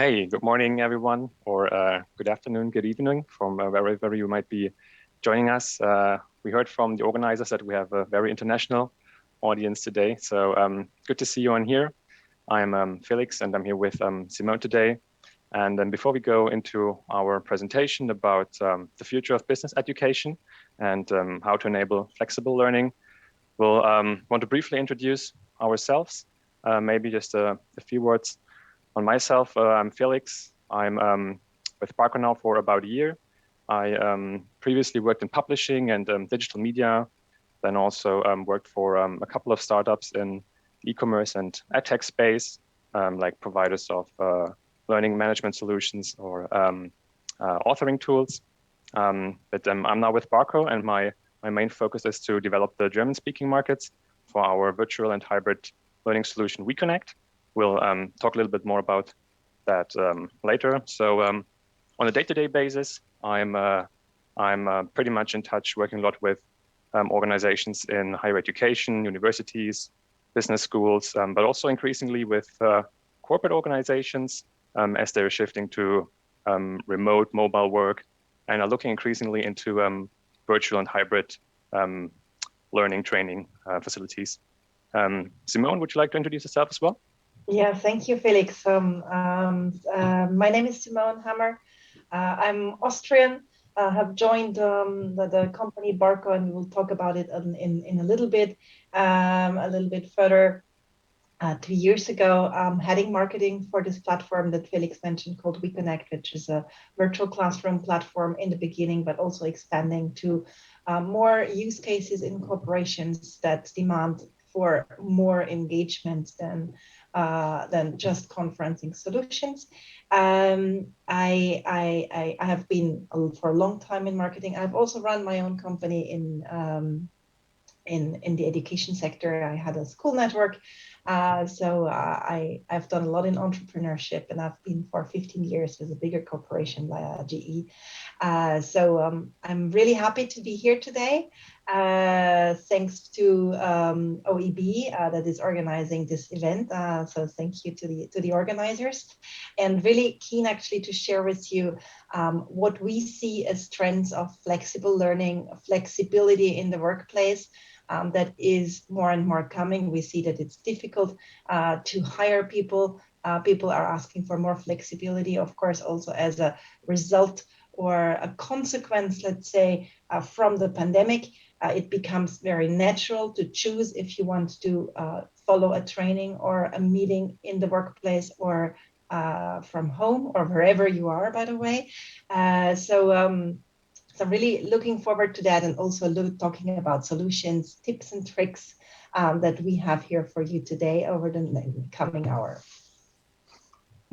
Hey, good morning, everyone, or good afternoon, good evening, from wherever you might be joining us. We heard from the organizers that we have a very international audience today, so good to see you on here. I'm Felix, and I'm here with Simone today. And then before we go into our presentation about the future of business education and how to enable flexible learning, we'll want to briefly introduce ourselves, maybe just a few words on myself. I'm Felix. I'm with Barco now for about a year. I previously worked in publishing and digital media, then also worked for a couple of startups in e-commerce and edtech space, like providers of learning management solutions or authoring tools. But I'm now with Barco, and my main focus is to develop the German-speaking markets for our virtual and hybrid learning solution, WeConnect. We'll talk a little bit more about that later. So on a day-to-day basis, I'm pretty much in touch, working a lot with organizations in higher education, universities, business schools, but also increasingly with corporate organizations as they're shifting to remote mobile work and are looking increasingly into virtual and hybrid learning training facilities. Simone, would you like to introduce yourself as well? Yeah, thank you, Felix. My name is Simone Hammer. I'm Austrian. I have joined the company Barco, and we will talk about it in a little bit further. 2 years ago, heading marketing for this platform that Felix mentioned called WeConnect, which is a virtual classroom platform in the beginning, but also expanding to more use cases in corporations that demand for more engagement than just conferencing solutions. I have been for a long time in marketing. I've also run my own company in the education sector. I had a school network. I've done a lot in entrepreneurship, and I've been for 15 years with a bigger corporation via GE. I'm really happy to be here today. Thanks to OEB that is organizing this event. So thank you to the organizers, and really keen actually to share with you what we see as trends of flexible learning, flexibility in the workplace. That is more and more coming. We see that it's difficult to hire people. People are asking for more flexibility, of course, also as a result or a consequence, let's say, from the pandemic. It becomes very natural to choose if you want to follow a training or a meeting in the workplace or from home or wherever you are, by the way. So I'm really looking forward to that, and also talking about solutions, tips and tricks that we have here for you today over the coming hour.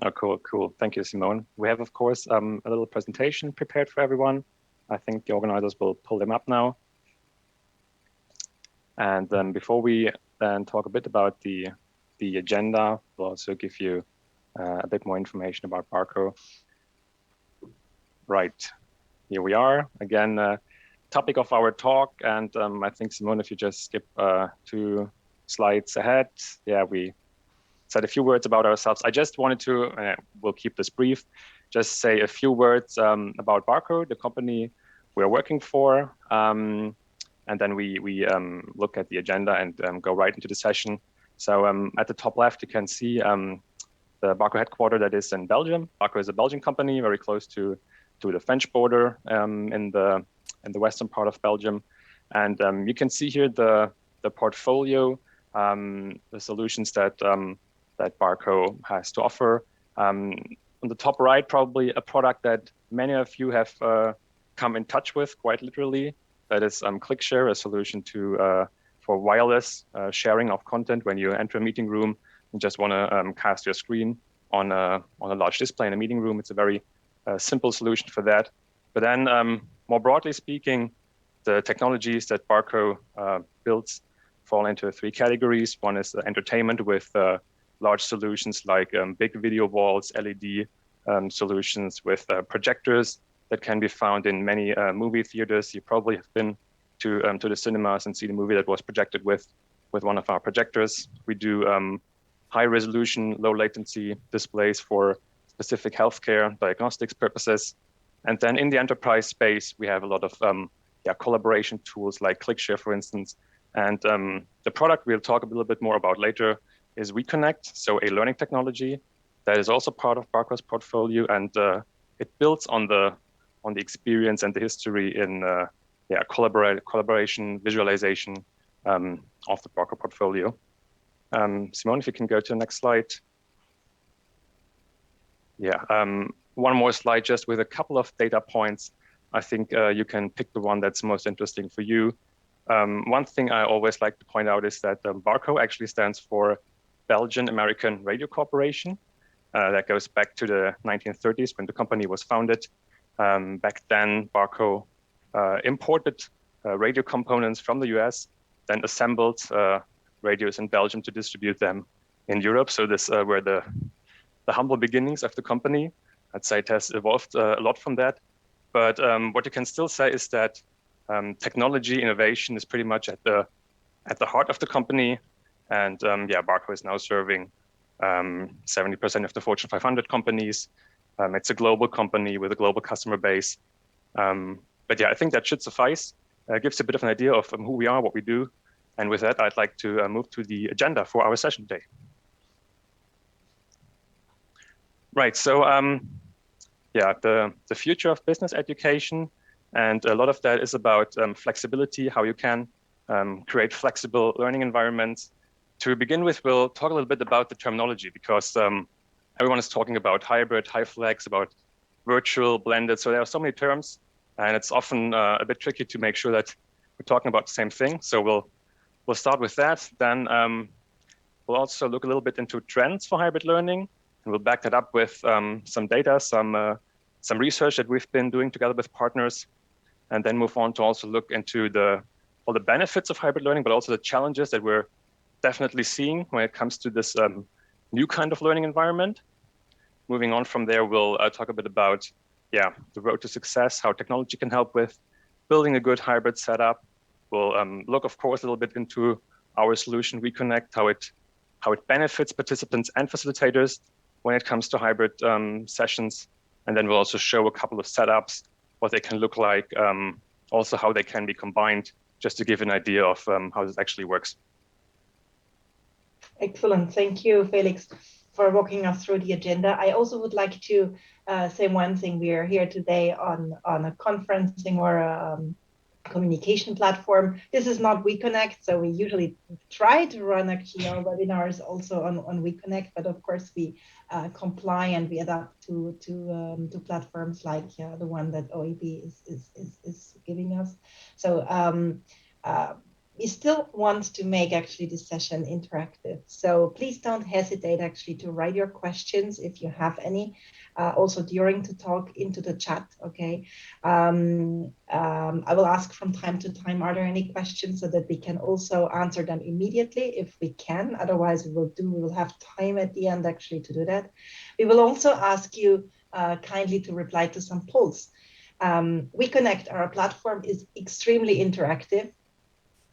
Oh, cool. Thank you, Simone. We have, of course, a little presentation prepared for everyone. I think the organizers will pull them up now. And then before we then talk a bit about the agenda, we'll also give you a bit more information about Barco. Right. Here we are, again, topic of our talk. And I think, Simone, if you just skip 2 slides ahead. Yeah, we said a few words about ourselves. I just wanted to, we'll keep this brief, just say a few words about Barco, the company we're working for. And then we look at the agenda and go right into the session. So at the top left, you can see the Barco headquarters that is in Belgium. Barco is a Belgian company, very close to the French border in the western part of Belgium. And you can see here the portfolio, the solutions that Barco has to offer. On the top right, probably a product that many of you have come in touch with quite literally. That is ClickShare, a solution for wireless sharing of content when you enter a meeting room and just want to cast your screen on a large display in a meeting room. It's a very simple solution for that. But then more broadly speaking, the technologies that Barco builds fall into 3 categories. One is entertainment with large solutions like big video walls, LED solutions with projectors that can be found in many movie theaters. You probably have been to the cinemas and see the movie that was projected with one of our projectors. We do high resolution, low latency displays for specific healthcare diagnostics purposes. And then in the enterprise space, we have a lot of collaboration tools like ClickShare, for instance. And the product we'll talk a little bit more about later is WeConnect, so a learning technology that is also part of Barco's portfolio, and it builds on the experience and the history in collaboration, visualization of the Barco portfolio. Simone, if you can go to the next slide. Yeah, one more slide just with a couple of data points. I think you can pick the one that's most interesting for you. One thing I always like to point out is that Barco actually stands for Belgian American Radio Corporation. That goes back to the 1930s when the company was founded. Back then, Barco imported radio components from the US, then assembled radios in Belgium to distribute them in Europe. So this were the humble beginnings of the company. I'd say it has evolved a lot from that. But what you can still say is that technology innovation is pretty much at the heart of the company. And Barco is now serving 70% of the Fortune 500 companies. It's a global company with a global customer base. But yeah, I think that should suffice. Gives a bit of an idea of who we are, what we do. And with that, I'd like to move to the agenda for our session today. Right, so the future of business education, and a lot of that is about flexibility, how you can create flexible learning environments. To begin with, we'll talk a little bit about the terminology, because everyone is talking about hybrid, Hypeflex, about virtual, blended. So there are so many terms, and it's often a bit tricky to make sure that we're talking about the same thing. So we'll start with that. Then we'll also look a little bit into trends for hybrid learning, and we'll back that up with some data, some research that we've been doing together with partners, and then move on to also look into all the benefits of hybrid learning, but also the challenges that we're definitely seeing when it comes to this new kind of learning environment. Moving on from there, we'll talk a bit about the road to success, how technology can help with building a good hybrid setup. We'll look, of course, a little bit into our solution, WeConnect, how it benefits participants and facilitators when it comes to hybrid sessions. And then we'll also show a couple of setups, what they can look like, also how they can be combined, just to give an idea of how this actually works. Excellent. Thank you, Felix, for walking us through the agenda. I also would like to say one thing. We are here today on a conferencing or a communication platform. This is not WeConnect, so we usually try to run actually our webinars also on WeConnect, but of course we comply and we adapt to platforms like the one that OEB is giving us. So we still want to make actually this session interactive. So please don't hesitate actually to write your questions if you have any, also during the talk into the chat, okay? I will ask from time to time, are there any questions, so that we can also answer them immediately if we can. Otherwise we will have time at the end actually to do that. We will also ask you kindly to reply to some polls. WeConnect, our platform, is extremely interactive.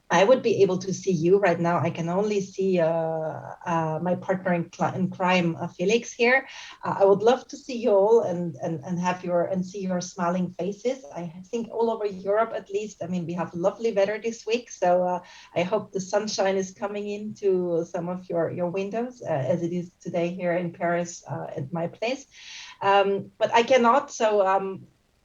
I would be able to see you right now. I can only see my partner in crime, Felix here. I would love to see you all and see your smiling faces. I think all over Europe, at least. I mean, we have lovely weather this week, so I hope the sunshine is coming into some of your windows, as it is today here in Paris at my place. But I cannot, so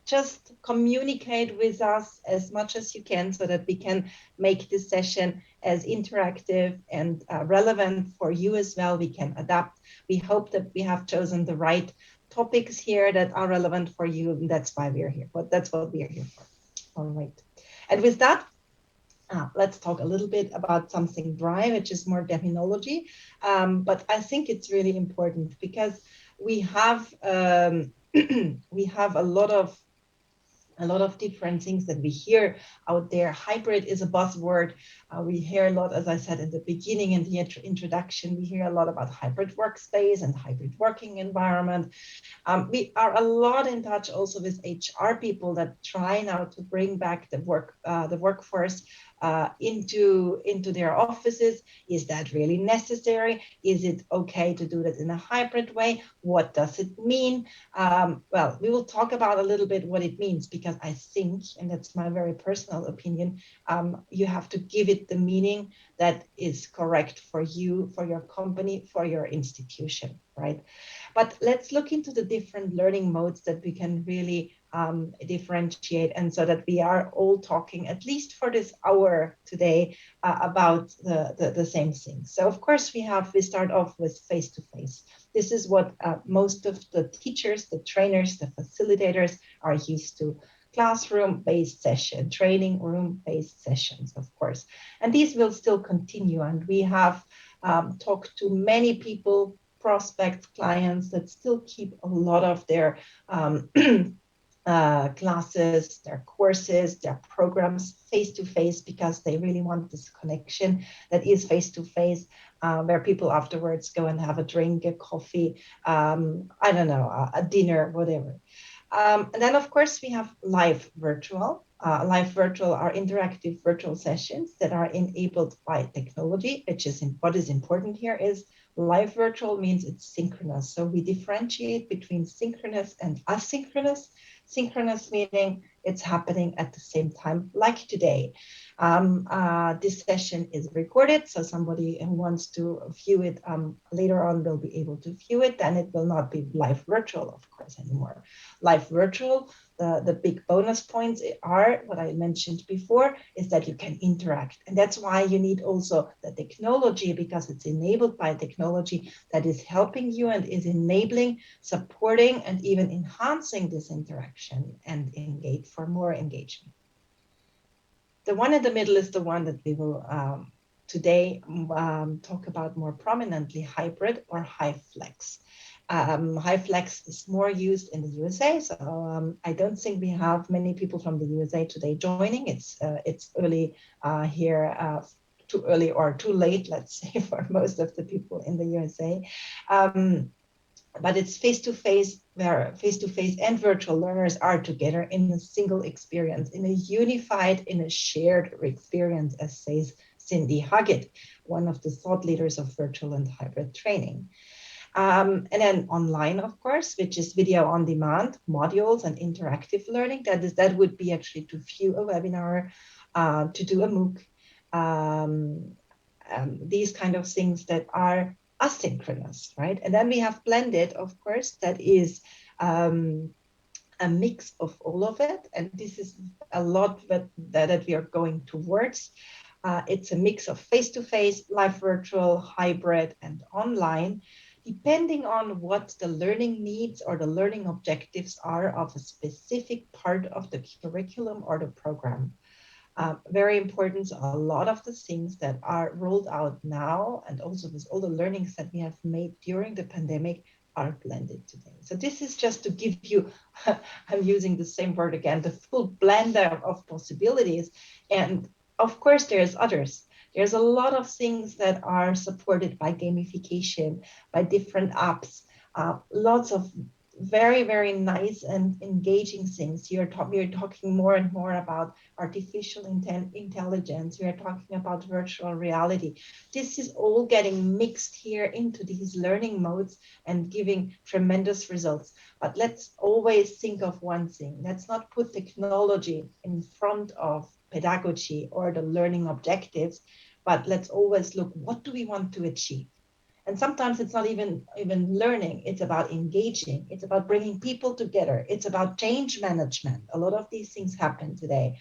just communicate with us as much as you can, so that we can make this session as interactive and relevant for you as well. We can adapt. We hope that we have chosen the right topics here that are relevant for you, and that's why we're here. But that's what we are here for. All right. And with that, let's talk a little bit about something dry, which is more terminology. But I think it's really important, because we have we have a lot of different things that we hear out there. Hybrid is a buzzword. We hear a lot, as I said in the beginning, in the introduction, we hear a lot about hybrid workspace and hybrid working environment. We are a lot in touch also with HR people that try now to bring back the workforce into their offices. Is that really necessary? Is it okay to do that in a hybrid way? What does it mean? Well, we will talk about a little bit what it means, because I think, and that's my very personal opinion, you have to give it the meaning that is correct for you, for your company, for your institution, right? But let's look into the different learning modes that we can really differentiate, and so that we are all talking, at least for this hour today, about the same thing. So of course we start off with face-to-face. This is what most of the teachers, the trainers, the facilitators are used to. Classroom-based session, training room-based sessions, of course. And these will still continue. And we have talked to many people, prospects, clients, that still keep a lot of their classes, their courses, their programs face-to-face, because they really want this connection that is face-to-face, where people afterwards go and have a drink, a coffee, I don't know, a dinner, whatever. And then, of course, we have live virtual. Live virtual are interactive virtual sessions that are enabled by technology, which is what is important here is live virtual means it's synchronous. So we differentiate between synchronous and asynchronous. Synchronous meaning it's happening at the same time, like today. This session is recorded, so somebody who wants to view it later on will be able to view it, and it will not be live virtual, of course, anymore. Live virtual, the big bonus points are what I mentioned before, is that you can interact. And that's why you need also the technology, because it's enabled by technology that is helping you and is enabling, supporting, and even enhancing this interaction and engage for more engagement. The one in the middle is the one that we will today talk about more prominently, hybrid or Hypeflex. Hypeflex is more used in the USA, so I don't think we have many people from the USA today joining. It's early here, too early or too late, let's say, for most of the people in the USA. But it's face-to-face, where face-to-face and virtual learners are together in a single experience, in a unified, in a shared experience, as says Cindy Huggett, one of the thought leaders of virtual and hybrid training. And then online, of course, which is video on demand, modules and interactive learning. That would be actually to view a webinar, to do a MOOC, these kind of things that are asynchronous, right? And then we have blended, of course, that is a mix of all of it. And this is a lot that we are going towards. It's a mix of face-to-face, live virtual, hybrid, and online, depending on what the learning needs or the learning objectives are of a specific part of the curriculum or the program. Very important, a lot of the things that are rolled out now, and also with all the learnings that we have made during the pandemic, are blended today. So this is just to give you, I'm using the same word again, the full blender of possibilities. And of course, there's others. There's a lot of things that are supported by gamification, by different apps, lots of very, very nice and engaging things. We're talking more and more about artificial intelligence. We are talking about virtual reality. This is all getting mixed here into these learning modes and giving tremendous results. But let's always think of one thing. Let's not put technology in front of pedagogy or the learning objectives, but let's always look, what do we want to achieve? And sometimes it's not even learning, it's about engaging, it's about bringing people together, it's about change management. A lot of these things happen today.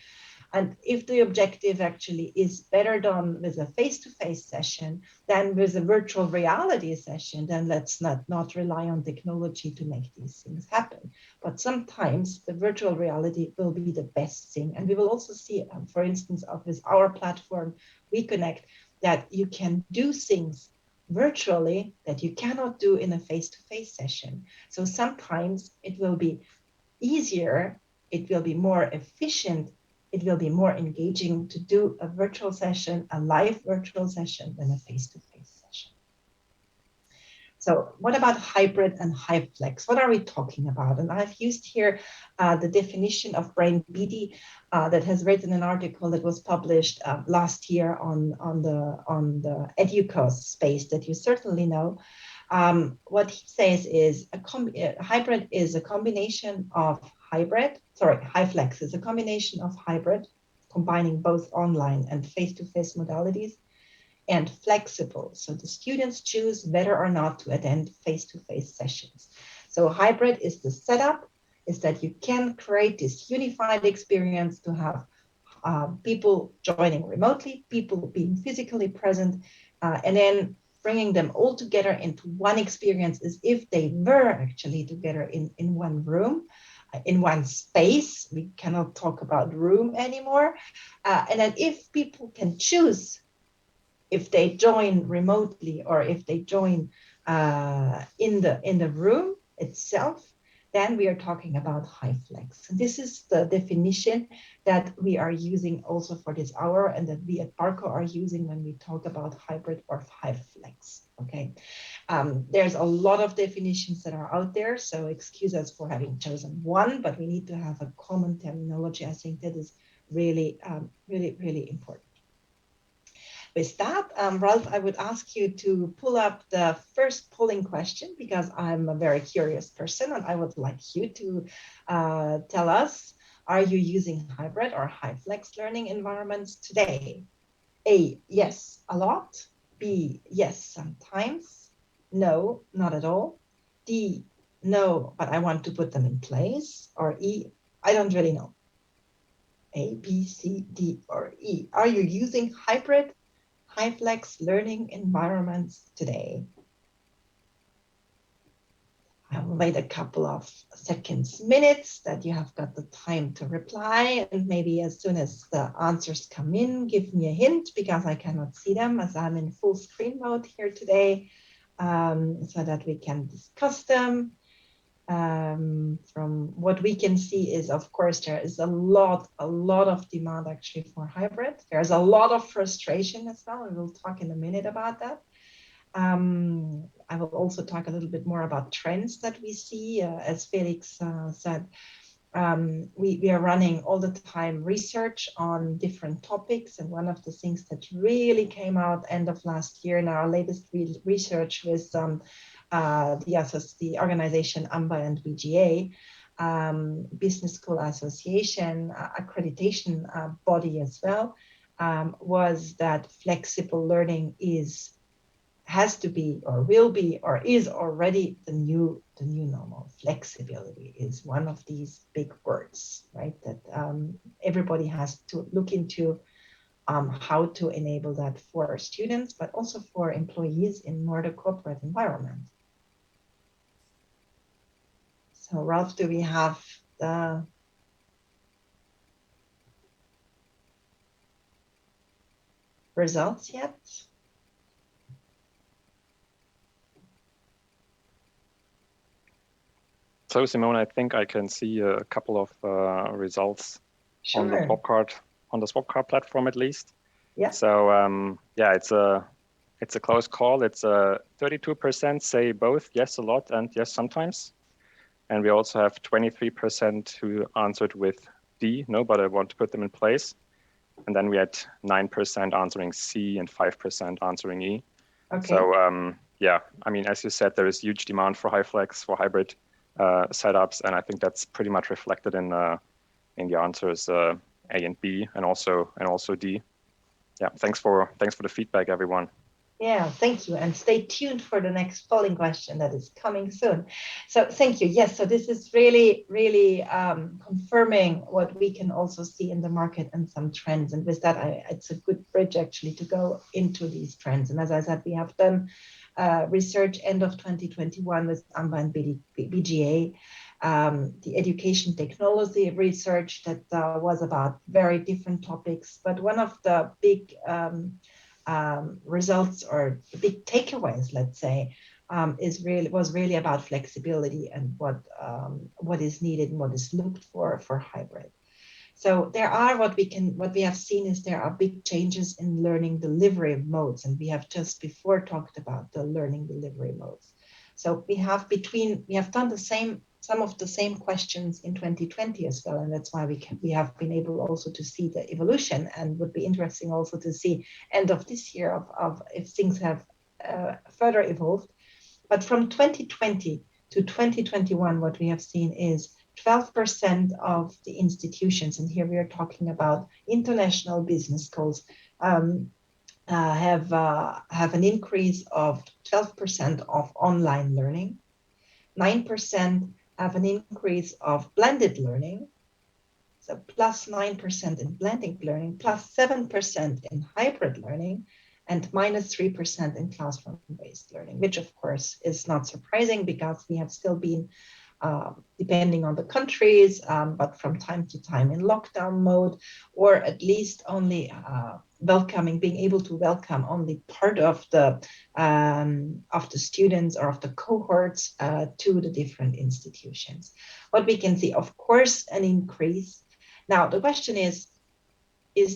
And if the objective actually is better done with a face-to-face session than with a virtual reality session, then let's not rely on technology to make these things happen. But sometimes the virtual reality will be the best thing. And we will also see, for instance, with our platform, WeConnect, that you can do things virtually that you cannot do in a face-to-face session. So sometimes it will be easier, it will be more efficient, it will be more engaging to do a virtual session, a live virtual session, than a face-to-face session. So what about hybrid and Hypeflex? What are we talking about? And I've used here the definition of Brain BD that has written an article that was published last year on the educos space that you certainly know. What he says is hybrid is a combination of Hypeflex is a combination of hybrid, combining both online and face-to-face modalities, and flexible. So the students choose whether or not to attend face-to-face sessions. So hybrid is the setup, is that you can create this unified experience to have people joining remotely, people being physically present, and then bringing them all together into one experience as if they were actually together in one room, in one space. We cannot talk about room anymore. And then if people can choose if they join remotely or if they join in the room itself, then we are talking about Hypeflex. And this is the definition that we are using also for this hour and that we at Barco are using when we talk about hybrid or Hypeflex. Okay, there's a lot of definitions that are out there, so excuse us for having chosen one, but we need to have a common terminology. I think that is really, really important. With that, Ralph, I would ask you to pull up the first polling question because I'm a very curious person and I would like you to tell us, are you using hybrid or Hypeflex learning environments today? A, yes, a lot. B, yes, sometimes. No, not at all. D, no, but I want to put them in place. Or E, I don't really know. A, B, C, D, or E. Are you using hybrid Hypeflex learning environments today? I will wait a couple of seconds, minutes that you have got the time to reply. And maybe as soon as the answers come in, give me a hint because I cannot see them as I'm in full screen mode here today, so that we can discuss them. From what we can see is, of course, there is a lot of demand actually for hybrid. There's a lot of frustration as well, and we'll talk in a minute about that. I will also talk a little bit more about trends that we see. As Felix said, we are running all the time research on different topics. And one of the things that really came out end of last year in our latest research was the organization AMBA and BGA, Business School Association, accreditation body as well, was that flexible learning has to be or will be or is already the new normal. Flexibility is one of these big words, right? That everybody has to look into how to enable that for students, but also for employees in more the corporate environment. So Ralph, do we have the results yet? So Simone, I think I can see a couple of results on the Swapcard platform at least. Yeah. So yeah, it's a close call. It's 32% say both yes a lot and yes sometimes, and we also have 23% who answered with D, no, but I want to put them in place, and then we had 9% answering C and 5% answering E. Okay. So yeah, I mean, as you said, there is huge demand for Hypeflex, for hybrid setups, and I think that's pretty much reflected in the answers A and B, and also D. Yeah, thanks for the feedback, everyone. Yeah, thank you, and stay tuned for the next polling question that is coming soon. So thank you. Yes, so this is really confirming what we can also see in the market and some trends. And with that, it's a good bridge actually to go into these trends. And as I said, we have done research end of 2021 with AMBA and BGA, the education technology research that was about very different topics. But one of the big results or the big takeaways, let's say, was really about flexibility and what is needed and what is looked for hybrid. So there are what we have seen is there are big changes in learning delivery modes, and we have just before talked about the learning delivery modes. So we have done some of the same questions in 2020 as well, and that's why we have been able also to see the evolution, and would be interesting also to see end of this year of if things have further evolved. But from 2020 to 2021, what we have seen is 12% of the institutions, and here we are talking about international business schools, have an increase of 12% of online learning. 9% have an increase of blended learning, so plus 9% in blended learning, plus 7% in hybrid learning, and minus 3% in classroom-based learning, which of course is not surprising because we have still been, depending on the countries, but from time to time in lockdown mode, or at least only being able to welcome only part of the students or of the cohorts to the different institutions. What we can see, of course, an increase. Now, the question is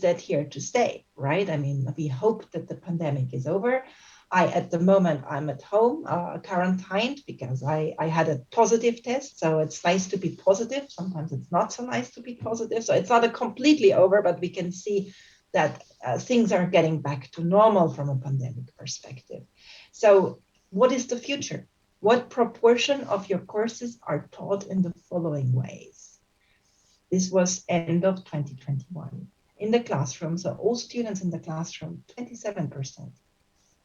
that here to stay, right? I mean, we hope that the pandemic is over. At the moment, I'm at home, quarantined, because I had a positive test. So it's nice to be positive. Sometimes it's not so nice to be positive. So it's not a completely over, but we can see that things are getting back to normal from a pandemic perspective. So what is the future? What proportion of your courses are taught in the following ways? This was end of 2021. In the classroom, so all students in the classroom, 27%.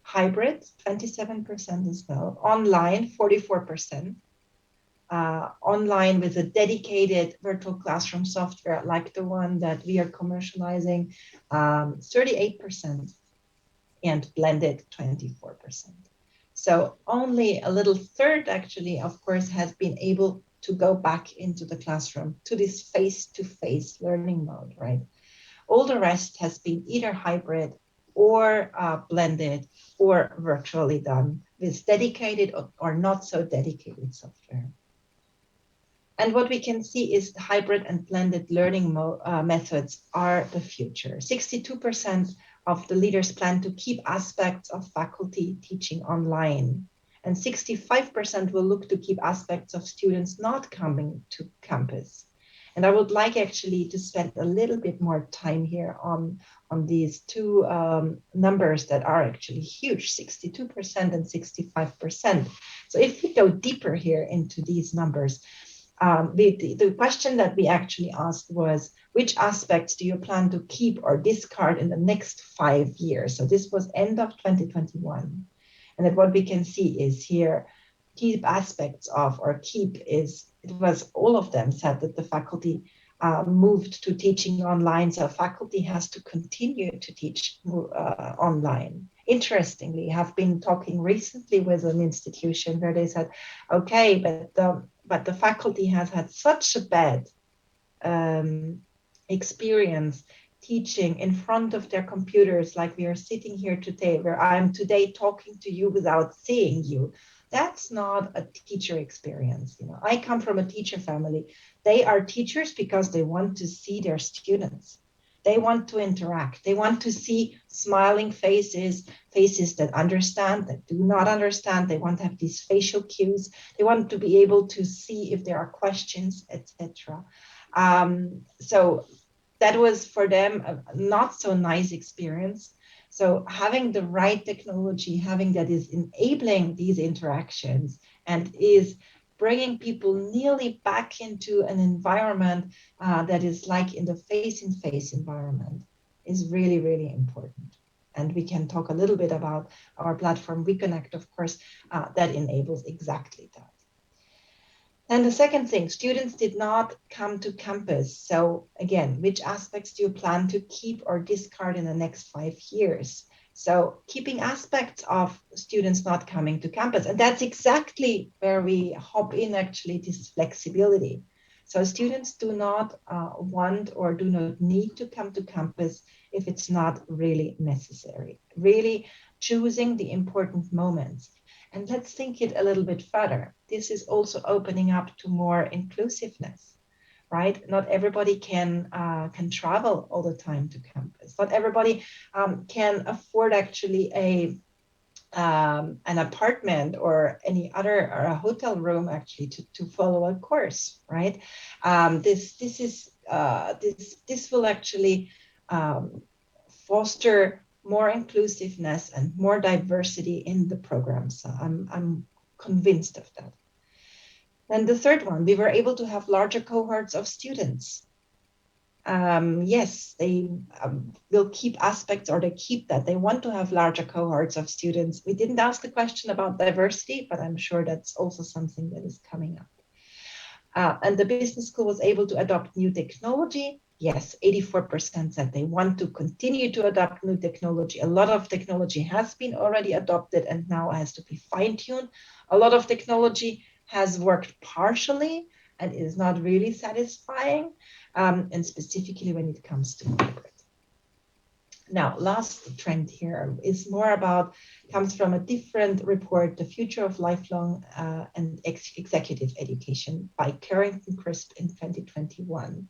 Hybrid, 27% as well. Online, 44%. Online with a dedicated virtual classroom software like the one that we are commercializing, 38%, and blended 24%. So only a little third actually, of course, has been able to go back into the classroom to this face-to-face learning mode, right? All the rest has been either hybrid or blended or virtually done with dedicated or not so dedicated software. And what we can see is the hybrid and blended learning methods are the future. 62% of the leaders plan to keep aspects of faculty teaching online, and 65% will look to keep aspects of students not coming to campus. And I would like actually to spend a little bit more time here on these two numbers that are actually huge, 62% and 65%. So if we go deeper here into these numbers, the question that we actually asked was, which aspects do you plan to keep or discard in the next 5 years? So this was end of 2021. And then what we can see is here, keep aspects of, or keep is, it was all of them said that the faculty moved to teaching online. So faculty has to continue to teach online. Interestingly, I have been talking recently with an institution where they said, okay, but the faculty has had such a bad experience teaching in front of their computers, like we are sitting here today, where I'm today talking to you without seeing you. That's not a teacher experience. You know, I come from a teacher family. They are teachers because they want to see their students. They want to interact. They want to see smiling faces, faces that understand, that do not understand. They want to have these facial cues. They want to be able to see if there are questions, etc. So that was for them a not so nice experience. So having the right technology, having that is enabling these interactions and is bringing people nearly back into an environment that is like in the face-in-face environment is really, really important. And we can talk a little bit about our platform, WeConnect, of course, that enables exactly that. And the second thing, students did not come to campus. So again, which aspects do you plan to keep or discard in the next 5 years? So keeping aspects of students not coming to campus. And that's exactly where we hop in actually this flexibility. So students do not want or do not need to come to campus if it's not really necessary. Really choosing the important moments. And let's think it a little bit further. This is also opening up to more inclusiveness, right? Not everybody can travel all the time to campus. Not everybody can afford actually a an apartment or any other, or a hotel room actually to follow a course, right? This will actually foster more inclusiveness and more diversity in the program. So I'm convinced of that. And the third one, we were able to have larger cohorts of students. Yes, they will keep aspects, or they keep that. They want to have larger cohorts of students. We didn't ask the question about diversity, but I'm sure that's also something that is coming up. And the business school was able to adopt new technology. Yes, 84% said they want to continue to adopt new technology. A lot of technology has been already adopted and now has to be fine-tuned. A lot of technology has worked partially and is not really satisfying, and specifically when it comes to hybrid. Now, last trend here is more about, comes from a different report, The Future of Lifelong and Executive Education by Carrington Crisp in 2021.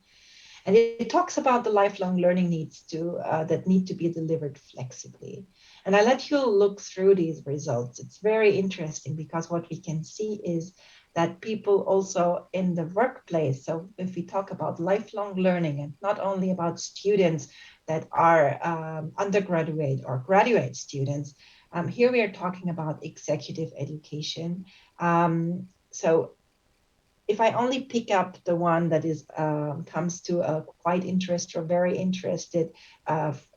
And it talks about the lifelong learning needs that need to be delivered flexibly. And I let you look through these results. It's very interesting because what we can see is that people also in the workplace, so if we talk about lifelong learning and not only about students that are undergraduate or graduate students, here we are talking about executive education. So if I only pick up the one that is comes to a quite interested or very interested,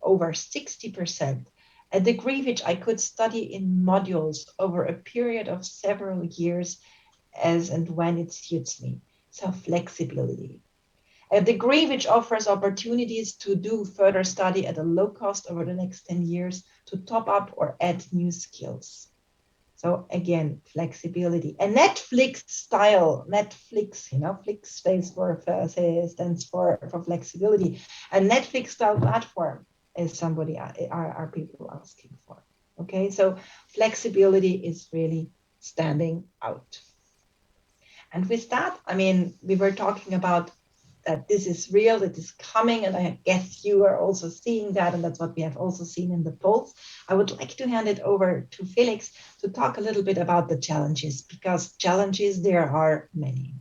over 60%, a degree which I could study in modules over a period of several years as and when it suits me. So flexibility. A degree which offers opportunities to do further study at a low cost over the next 10 years to top up or add new skills. So again, flexibility. A Netflix style, Netflix, Flix stands for flexibility. A Netflix style platform is somebody are people asking for. Okay, so flexibility is really standing out. And with that, I mean, we were talking about that this is real, that is coming, and I guess you are also seeing that, and that's what we have also seen in the polls. I would like to hand it over to Felix to talk a little bit about the challenges, because challenges, there are many.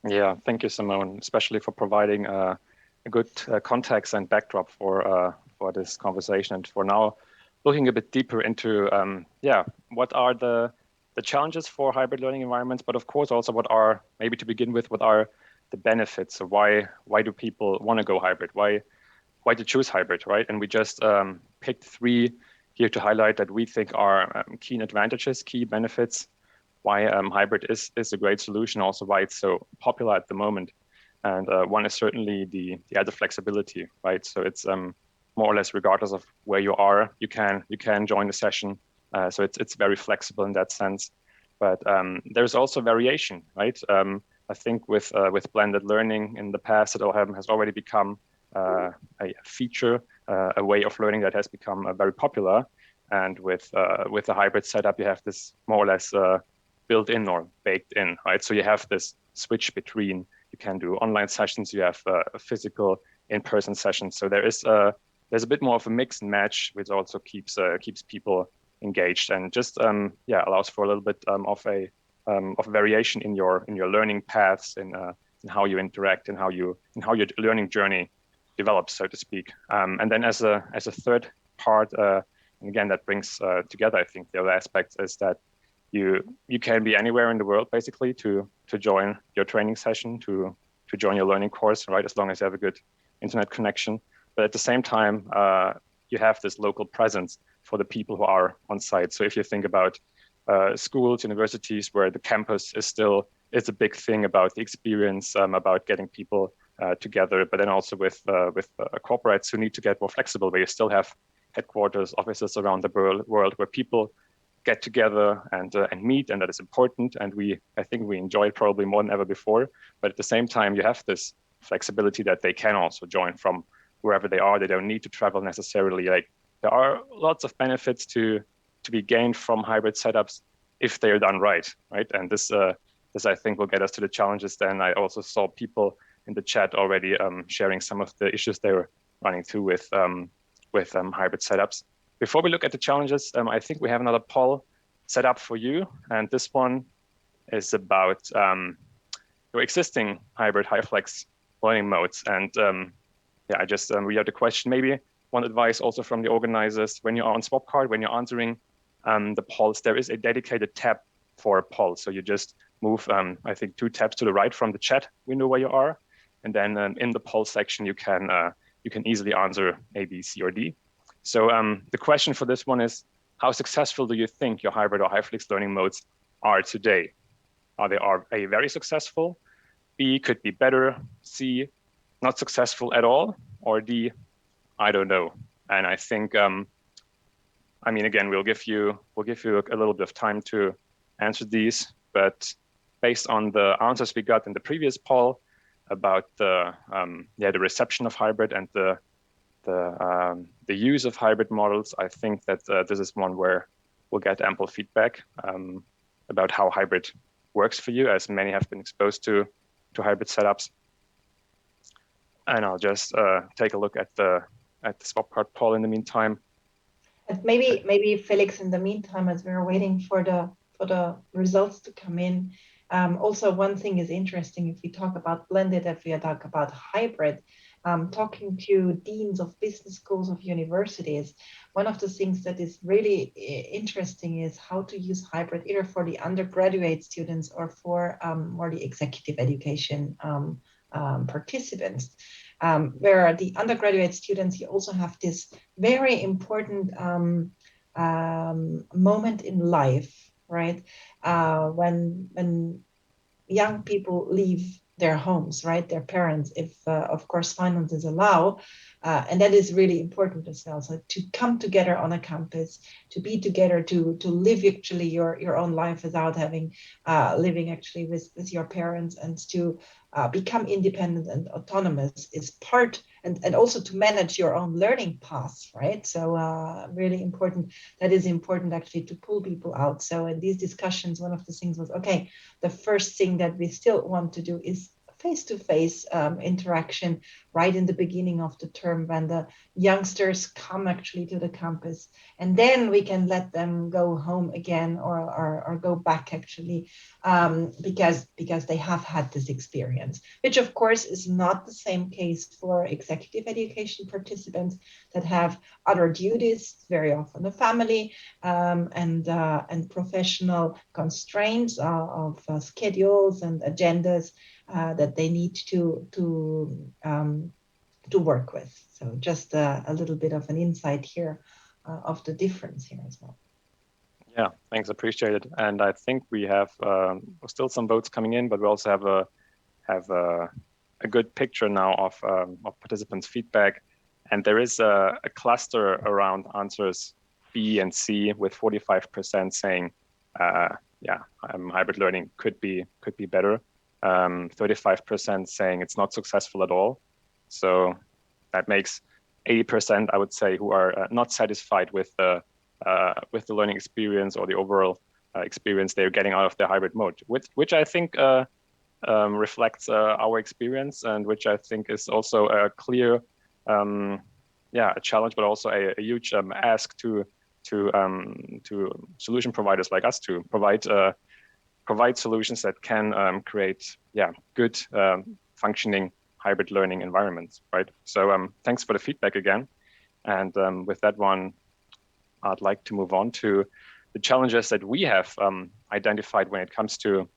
Yeah, thank you, Simone, especially for providing a good context and backdrop for this conversation, and for now looking a bit deeper into what are the challenges for hybrid learning environments, but of course also what are, maybe to begin with, what are the benefits. So why do people want to go hybrid? Why to choose hybrid, right? And we just picked 3 here to highlight that we think are key advantages, key benefits, why hybrid is a great solution, also why it's so popular at the moment. And one is certainly the added flexibility, right? So it's more or less regardless of where you are, you can join the session. So it's very flexible in that sense. But there's also variation, right? I think with blended learning in the past, it has already become a feature, a way of learning that has become very popular. And with the hybrid setup, you have this more or less built in or baked in, right? So you have this switch between, you can do online sessions, you have physical in-person sessions. So there's a bit more of a mix and match, which also keeps people engaged, and just allows for a little bit of variation in your learning paths, in how you interact, and how your learning journey develops, so to speak. And then as a third part, and again that brings together, I think, the other aspect is that you can be anywhere in the world basically to join your training session, to join your learning course, right? As long as you have a good internet connection. But at the same time, you have this local presence for the people who are on site. So if you think about schools, universities, where the campus is a big thing about the experience, about getting people together, but then also with corporates who need to get more flexible, where you still have headquarters, offices around the world where people get together and meet, and that is important. And I think we enjoy it probably more than ever before. But at the same time, you have this flexibility that they can also join from wherever they are. They don't need to travel necessarily. Like, there are lots of benefits to be gained from hybrid setups if they are done right? And this I think will get us to the challenges. Then I also saw people in the chat already sharing some of the issues they were running through with hybrid setups. before we look at the challenges, I think we have another poll set up for you. And this one is about your existing hybrid Hypeflex learning modes. And yeah, I just read out the question. Maybe one advice also from the organizers: when you are on SwapCard, when you're answering the polls, there is a dedicated tab for a poll. So you just move, I think, 2 tabs to the right from the chat window where you are, and then in the poll section you can easily answer A, B, C, or D. So the question for this one is: how successful do you think your hybrid or Hypeflex learning modes are today? Are they A, very successful, B, could be better, C, not successful at all, or D, I don't know? And I think, I mean, again, we'll give you a little bit of time to answer these, but based on the answers we got in the previous poll about the reception of hybrid and the use of hybrid models, I think that this is one where we'll get ample feedback about how hybrid works for you, as many have been exposed to hybrid setups. And I'll just take a look at the SwapCard poll in the meantime. And maybe Felix, in the meantime, as we're waiting for the results to come in, also one thing is interesting. If we talk about blended, if we talk about hybrid, talking to deans of business schools, of universities, one of the things that is really interesting is how to use hybrid either for the undergraduate students or for more the executive education participants. Where the undergraduate students, you also have this very important moment in life, right? When young people leave their homes, right? Their parents, if of course finances allow, and that is really important as well. So to come together on a campus, to be together, to live actually your own life without having living actually with your parents, and to become independent and autonomous is part, and also to manage your own learning paths, right? So really important. That is important actually to pull people out. So in these discussions, one of the things was, okay, the first thing that we still want to do is face-to-face interaction right in the beginning of the term when the youngsters come actually to the campus, and then we can let them go home again or go back actually because they have had this experience, which of course is not the same case for executive education participants that have other duties, very often a family and professional constraints of schedules and agendas that they need to work with. So just a little bit of an insight here of the difference here as well. Yeah, thanks, appreciate it. And I think we have still some votes coming in, but we also have a good picture now of participants' feedback. And there is a cluster around answers B and C, with 45% saying, hybrid learning could be better. 35% saying it's not successful at all. So that makes 80%, I would say, who are not satisfied with the learning experience or the overall experience they're getting out of the hybrid mode, which I think reflects our experience, and which I think is also a clear, a challenge, but also a huge ask to solution providers like us to provide solutions that can create good functioning hybrid learning environments, right? So thanks for the feedback again. And with that one, I'd like to move on to the challenges that we have identified when it comes to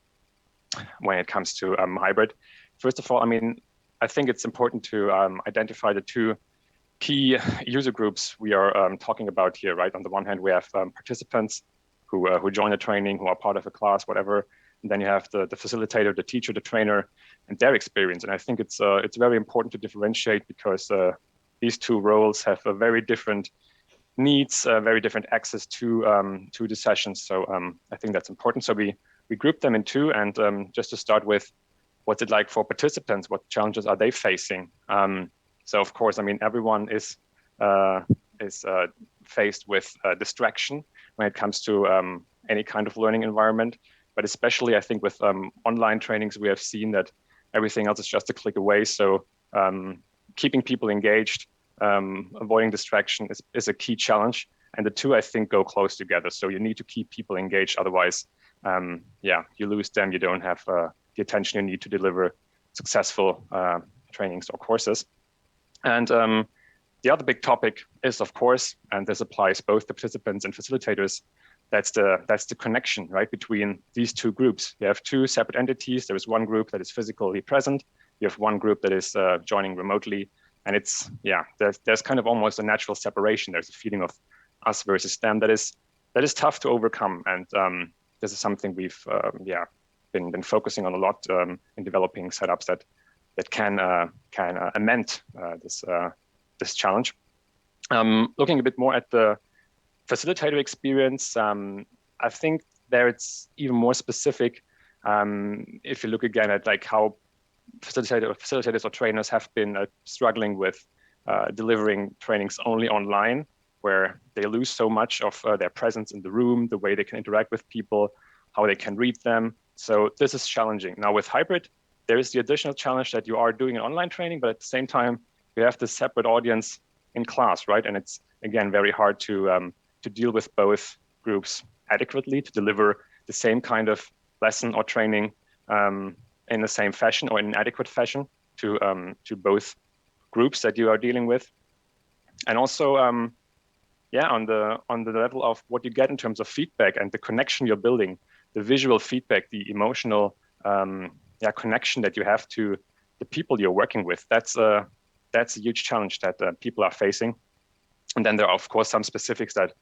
hybrid. First of all, I mean, I think it's important to identify the two key user groups we are talking about here, right? On the one hand, we have participants who join the training, who are part of a class, whatever. And then you have the facilitator, the teacher, the trainer, and their experience. And I think it's very important to differentiate, because these two roles have a very different needs, very different access to the sessions. So I think that's important. So we group them in two, and just to start with, what's it like for participants? What challenges are they facing? So of course, I mean, everyone is faced with distraction when it comes to any kind of learning environment. But especially, I think, with online trainings, we have seen that everything else is just a click away. So keeping people engaged, avoiding distraction is a key challenge. And the two, I think, go close together. So you need to keep people engaged. Otherwise, you lose them. You don't have the attention you need to deliver successful trainings or courses. And the other big topic is, of course, and this applies both to participants and facilitators, that's the connection, right, between these two groups. You have two separate entities. There is one group that is physically present. You have one group that is joining remotely. And it's, there's kind of almost a natural separation. There's a feeling of us versus them that is tough to overcome. And this is something we've been focusing on a lot in developing setups that can amend this challenge. Looking a bit more at the facilitator experience, I think there it's even more specific. If you look again at like how facilitators or trainers have been struggling with delivering trainings only online, where they lose so much of their presence in the room, the way they can interact with people, how they can read them. So this is challenging. Now with hybrid, there is the additional challenge that you are doing an online training, but at the same time, you have this separate audience in class, right? And it's, again, very hard to deal with both groups adequately, to deliver the same kind of lesson or training in the same fashion or in an adequate fashion to both groups that you are dealing with. And also, on the level of what you get in terms of feedback and the connection you're building, the visual feedback, the emotional connection that you have to the people you're working with, that's a huge challenge that people are facing. And then there are, of course, some specifics that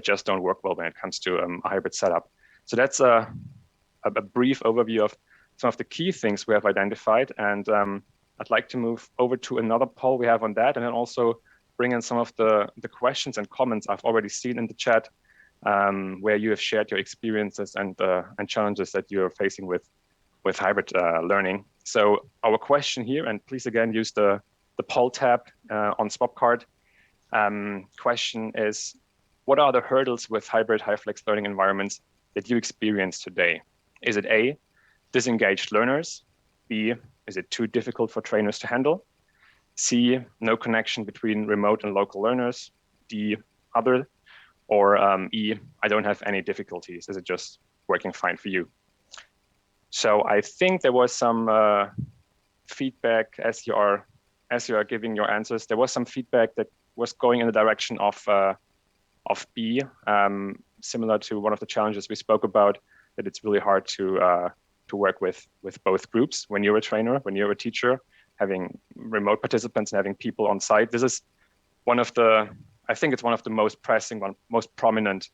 just don't work well when it comes to a hybrid setup. So that's a brief overview of some of the key things we have identified. And I'd like to move over to another poll we have on that, and then also bring in some of the questions and comments I've already seen in the chat, where you have shared your experiences and challenges that you're facing with hybrid learning. So our question here, and please again use the poll tab on Swapcard. Question is, what are the hurdles with hybrid Hypeflex learning environments that you experience today? Is it A, disengaged learners? B, is it too difficult for trainers to handle? C, no connection between remote and local learners? D, other? Or E, I don't have any difficulties. Is it just working fine for you? So I think there was some feedback as you are giving your answers. There was some feedback that was going in the direction of B, similar to one of the challenges we spoke about, that it's really hard to work with both groups when you're a trainer, when you're a teacher, having remote participants and having people on site. This is I think it's one of the most pressing, most prominent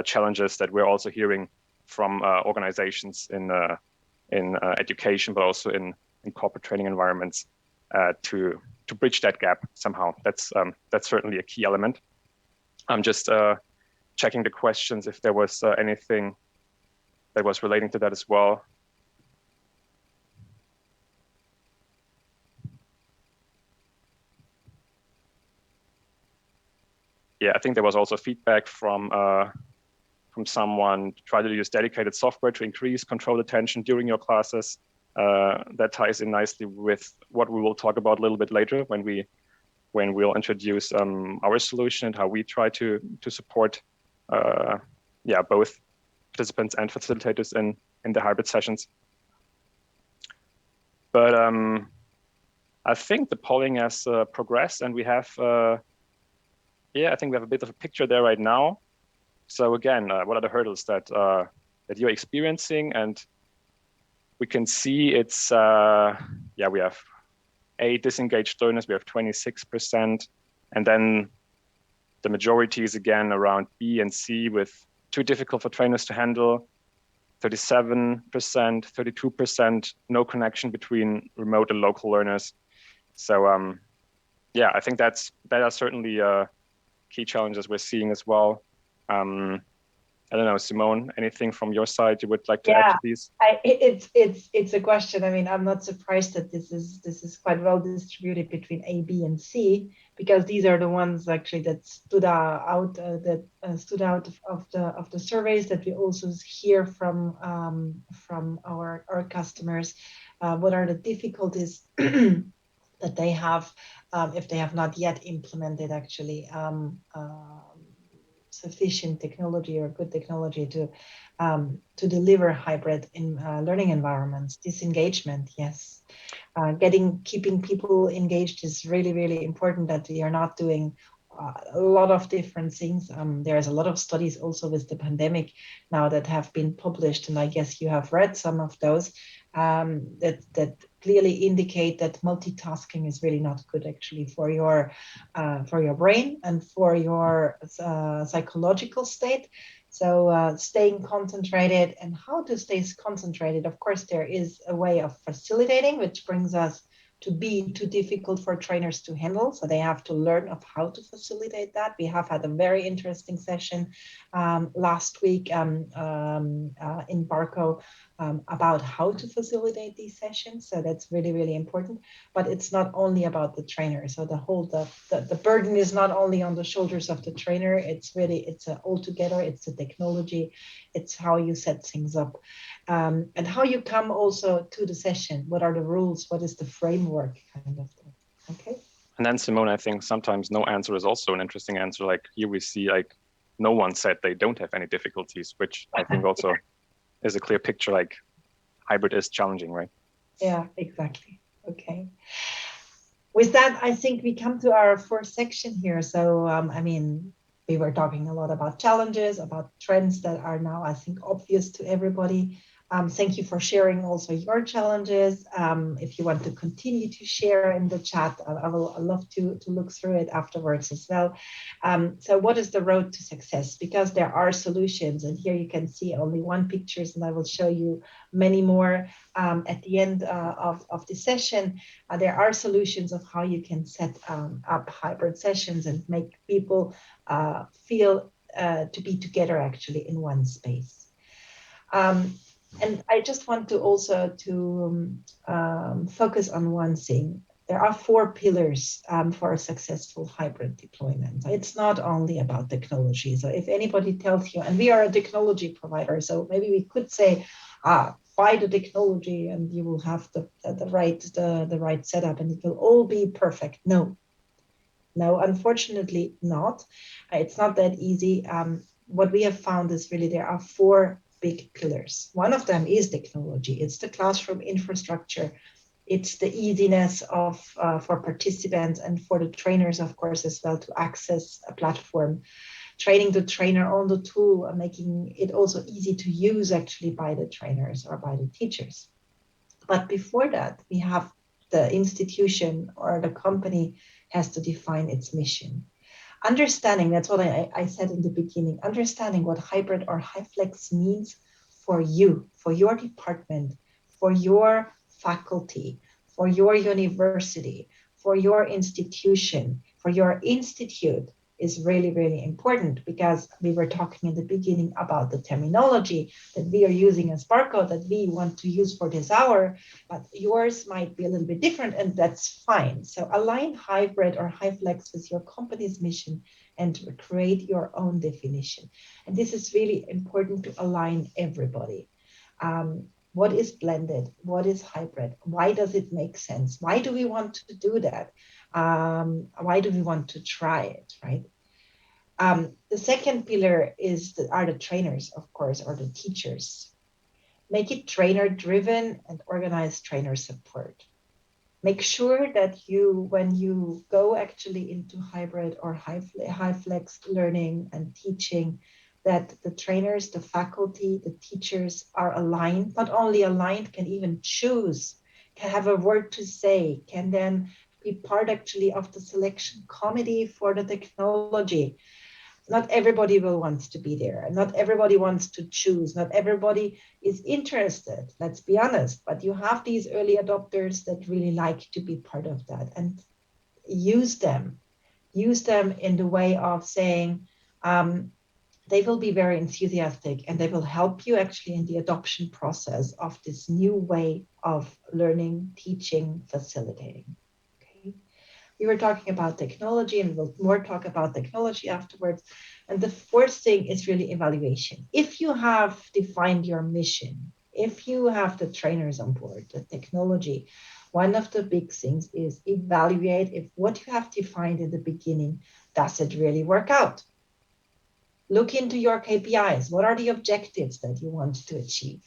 challenges that we're also hearing from organizations in education, but also in corporate training environments, to bridge that gap somehow. That's certainly a key element. I'm just checking the questions if there was anything that was relating to that as well. Yeah, I think there was also feedback from someone to try to use dedicated software to increase controlled attention during your classes. That ties in nicely with what we will talk about a little bit later when we'll introduce our solution and how we try to support both participants and facilitators in the hybrid sessions. But I think the polling has progressed, and we have I think we have a bit of a picture there right now. So again, what are the hurdles that you're experiencing? And we can see it's we have A, disengaged learners, we have 26%, and then the majority is again around B and C, with too difficult for trainers to handle, 37%, 32%, no connection between remote and local learners. So I think that are certainly key challenges we're seeing as well. I don't know, Simone, anything from your side you would like to add to these? It's a question. I mean, I'm not surprised that this is quite well distributed between A, B, and C, because these are the ones actually that stood out of the surveys that we also hear from our customers. What are the difficulties that they have if they have not yet implemented actually sufficient technology or good technology to deliver hybrid in learning environments. Disengagement, yes. Keeping people engaged is really, really important, that we are not doing a lot of different things. There's a lot of studies also with the pandemic now that have been published, and I guess you have read some of those, that clearly indicate that multitasking is really not good actually for your brain and for your psychological state. So staying concentrated, and how to stay concentrated. Of course, there is a way of facilitating, which brings us to be too difficult for trainers to handle. So they have to learn of how to facilitate that. We have had a very interesting session last week in Barco about how to facilitate these sessions. So that's really, really important. But it's not only about the trainer. So the burden is not only on the shoulders of the trainer. It's all together. It's the technology. It's how you set things up. And how you come also to the session. What are the rules? What is the framework kind of thing? Okay. And then Simone, I think sometimes no answer is also an interesting answer. Like here we see like no one said they don't have any difficulties, which I think also is a clear picture, like hybrid is challenging, right? Yeah, exactly. Okay. With that, I think we come to our fourth section here. So, I mean, we were talking a lot about challenges, about trends that are now, I think, obvious to everybody. Thank you for sharing also your challenges. If you want to continue to share in the chat, I love to look through it afterwards as well. So what is the road to success? Because there are solutions, and here you can see only one pictures, and I will show you many more at the end of the session. There are solutions of how you can set up hybrid sessions and make people feel to be together actually in one space. And I just want to also focus on one thing. There are 4 pillars for a successful hybrid deployment. It's not only about technology. So if anybody tells you, and we are a technology provider, so maybe we could say, buy the technology and you will have the right setup and it will all be perfect. No, unfortunately not. It's not that easy. What we have found is really there are 4 big pillars. One of them is technology. It's the classroom infrastructure. It's the easiness for participants and for the trainers, of course, as well, to access a platform. Training the trainer on the tool and making it also easy to use actually by the trainers or by the teachers. But before that, we have the institution or the company has to define its mission. Understanding, that's what I said in the beginning, understanding what hybrid or Hypeflex means for you, for your department, for your faculty, for your university, for your institution, for your institute is really, really important, because we were talking in the beginning about the terminology that we are using as Barco that we want to use for this hour, but yours might be a little bit different, and that's fine. So align hybrid or Hypeflex with your company's mission and create your own definition. And this is really important to align everybody. What is blended? What is hybrid? Why does it make sense? Why do we want to do that? Why do we want to try it, right? The second pillar are the trainers, of course, or the teachers. Make it trainer driven and organize trainer support. Make sure that when you go actually into hybrid or Hypeflex learning and teaching, that the trainers, the faculty, the teachers are aligned, not only aligned, can even choose, can have a word to say, can then be part actually of the selection committee for the technology. Not everybody will want to be there. Not everybody wants to choose. Not everybody is interested, let's be honest. But you have these early adopters that really like to be part of that, and use them. Use them in the way of saying, they will be very enthusiastic and they will help you actually in the adoption process of this new way of learning, teaching, facilitating. Okay. We were talking about technology, and we'll more talk about technology afterwards. And the fourth thing is really evaluation. If you have defined your mission, if you have the trainers on board, the technology, one of the big things is evaluate if what you have defined in the beginning, does it really work out? Look into your KPIs. What are the objectives that you want to achieve?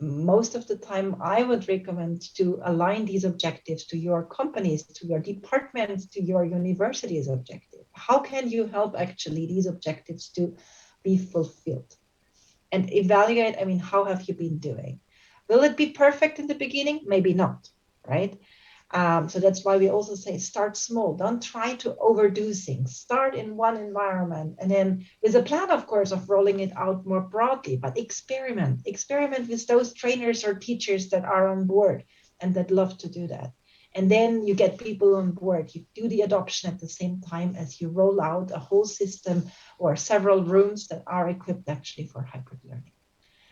Most of the time, I would recommend to align these objectives to your companies, to your departments, to your university's objective. How can you help actually these objectives to be fulfilled? And evaluate, I mean, how have you been doing? Will it be perfect in the beginning? Maybe not, right? So that's why we also say start small. Don't try to overdo things. Start in one environment and then with a plan, of course, of rolling it out more broadly, but experiment. Experiment with those trainers or teachers that are on board and that love to do that. And then you get people on board. You do the adoption at the same time as you roll out a whole system or several rooms that are equipped actually for hybrid learning.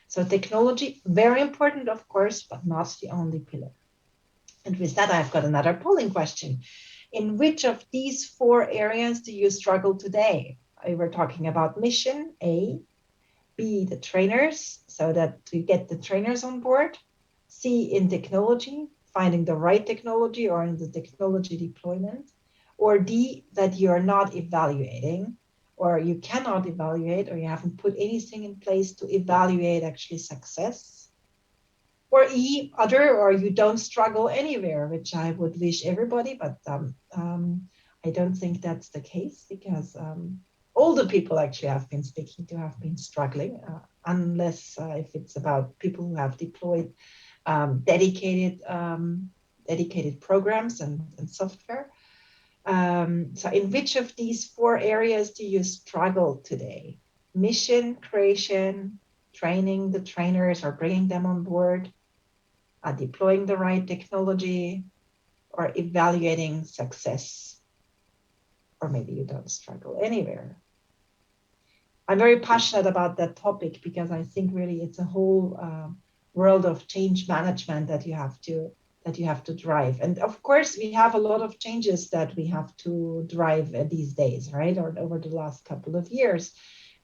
So technology, very important, of course, but not the only pillar. And with that, I've got another polling question. In which of these four areas do you struggle today? We're talking about mission, A, B, the trainers, so that we get the trainers on board, C, in technology, finding the right technology or in the technology deployment, or D, that you're not evaluating, or you cannot evaluate, or you haven't put anything in place to evaluate actually success, or E, other, or you don't struggle anywhere, which I would wish everybody, but I don't think that's the case because all the people actually I've been speaking to have been struggling, unless if it's about people who have deployed dedicated programs and software. So in which of these four areas do you struggle today? Mission creation, training the trainers or bringing them on board, deploying the right technology, or evaluating success. Or maybe you don't struggle anywhere. I'm very passionate about that topic because I think really it's a whole world of change management that you have to drive. And of course, we have a lot of changes that we have to drive these days, right? Or over the last couple of years,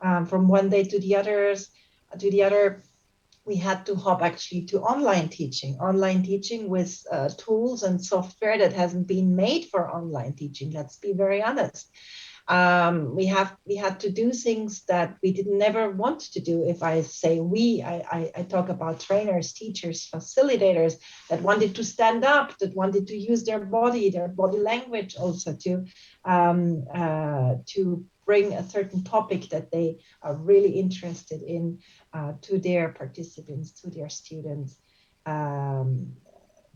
from one day to the other, we had to hop actually to online teaching with tools and software that hasn't been made for online teaching. Let's be very honest. We had to do things that we didn't never want to do. If I say we, I talk about trainers, teachers, facilitators that wanted to stand up, that wanted to use their body language also to bring a certain topic that they are really interested in to their participants, to their students,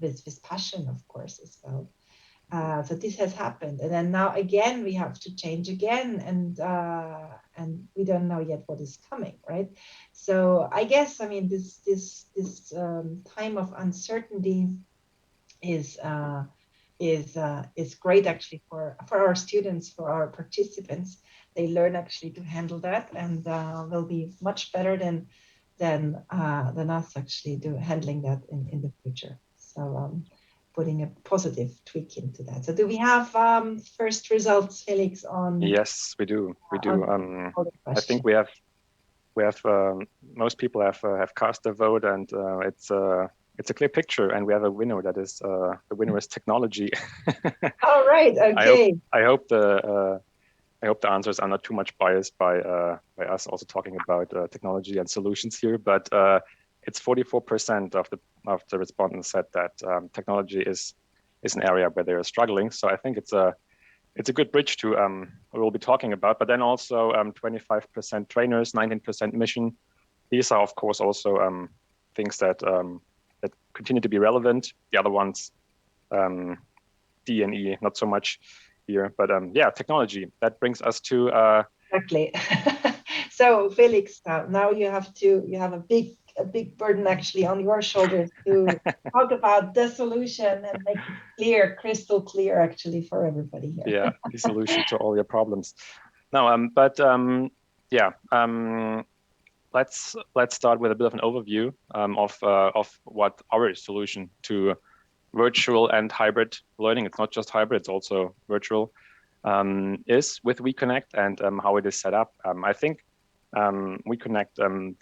with passion, of course, as well. So this has happened, and then now again we have to change again, and we don't know yet what is coming, right? So I guess, I mean, this time of uncertainty is great actually for our students, for our participants. They learn actually to handle that, and they'll be much better than us actually handling that in the future. So putting a positive tweak into that. So do we have first results, Felix, on? Yes, we do. We do. I think we have most people have cast their vote, and it's a clear picture, and we have a winner. That is the winner is technology. All right. Okay. I hope the answers are not too much biased by us also talking about technology and solutions here, but it's 44% of the respondents said that technology is an area where they are struggling. So I think it's a good bridge to what we'll be talking about. But then also 25% trainers, 19% mission. These are of course also things that continue to be relevant. The other ones, D and E, not so much here. But yeah, technology. That brings us to exactly. So Felix, now you have a big burden actually on your shoulders to talk about the solution and make it clear, crystal clear actually for everybody here. Yeah, the solution to all your problems. No, let's start with a bit of an overview of what our solution to virtual and hybrid learning, it's not just hybrid, it's also virtual, is with WeConnect, and how it is set up. I think WeConnect